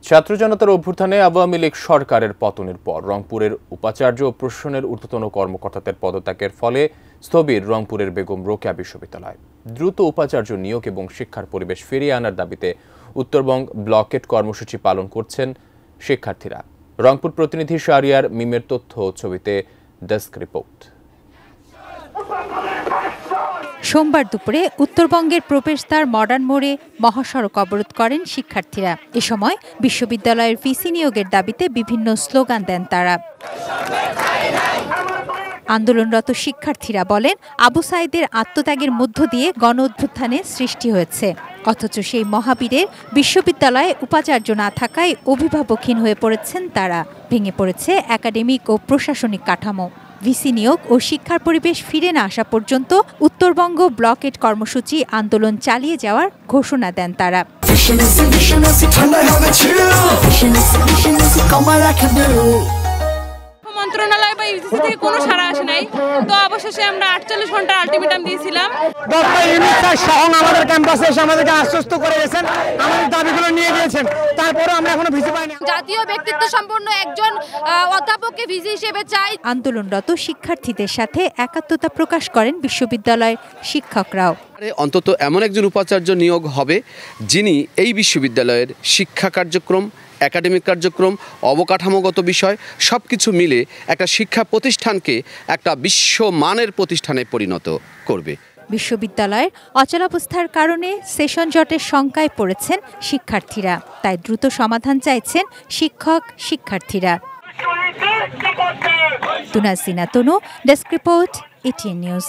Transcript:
ছাত্র জনতার অভ্যুত্থানে আওয়ামী লীগ সরকারের পতনের পর রংপুরের উপাচার্য ও প্রশাসনের ঊর্ধ্বতন কর্মকর্তাদের পদত্যাগের ফলে স্থবির রংপুরের বেগম রোকেয়া বিশ্ববিদ্যালয়। দ্রুত উপাচার্য নিয়োগ এবং শিক্ষার পরিবেশ ফিরিয়ে আনার দাবিতে উত্তরবঙ্গ ব্লকেট কর্মসূচি পালন করছেন শিক্ষার্থীরা। রংপুর প্রতিনিধি শাহরিয়ার মিমের তথ্য ছবিতে ডেস্ক রিপোর্ট। সোমবার দুপুরে উত্তরবঙ্গের প্রবেশদ্বার মডার্ন মোড়ে মহাসড়ক অবরোধ করেন শিক্ষার্থীরা। এ সময় বিশ্ববিদ্যালয়ের ভিসি নিয়োগের দাবিতে বিভিন্ন স্লোগান দেন তারা। আন্দোলনরত শিক্ষার্থীরা বলেন, আবু সাঈদের আত্মত্যাগের মধ্য দিয়ে গণ অভ্যুত্থানের সৃষ্টি হয়েছে, অথচ সেই মহাবীরের বিশ্ববিদ্যালয়ে উপাচার্য না থাকায় অভিভাবকহীন হয়ে পড়েছেন তারা। ভেঙে পড়েছে একাডেমিক ও প্রশাসনিক কাঠামো। ভিসি নিয়োগ ও শিক্ষার পরিবেশ ফিরে না আসা পর্যন্ত উত্তরবঙ্গ ব্লকেট কর্মসূচি আন্দোলন চালিয়ে যাওয়ার ঘোষণা দেন তারা। মন্ত্রণালয় বা ইউজিসি থেকে কোনো সাড়া আসে নাই, তো অবশেষে আমরা 48 ঘন্টা আলটিমেটাম দিয়েছিলাম। আমাদের ক্যাম্পাসে এসে আমাদেরকে আশ্বস্ত করে গেছেন, আমাদের দাবিগুলো নিয়ে গিয়েছেন, তারপরে আমরা এখনো ভিসি পাইনি। জাতীয় ব্যক্তিত্ব সম্পন্ন একজন অধ্যাপককে ভিসি হিসেবে চাই। আন্দোলনরত শিক্ষার্থীদের সাথে একাত্মতা প্রকাশ করেন বিশ্ববিদ্যালয়ের শিক্ষকরাও। অন্তত এমন একজন উপাচার্য নিয়োগ হবে যিনি এই বিশ্ববিদ্যালয়ের শিক্ষা কার্যক্রম, একাডেমিক কার্যক্রম, অবকাঠামোগত বিষয় সবকিছু মিলে একটা শিক্ষা প্রতিষ্ঠানকে একটা বিশ্বমানের প্রতিষ্ঠানে পরিণত করবে। বিশ্ববিদ্যালয়ের অচলাবস্থার কারণে সেশন জটের শঙ্কায় পড়েছেন শিক্ষার্থীরা, তাই দ্রুত সমাধান চাইছেন শিক্ষার্থীরা। তুনাসিনা তনু, ডেস্ক রিপোর্ট, এটিএন নিউজ।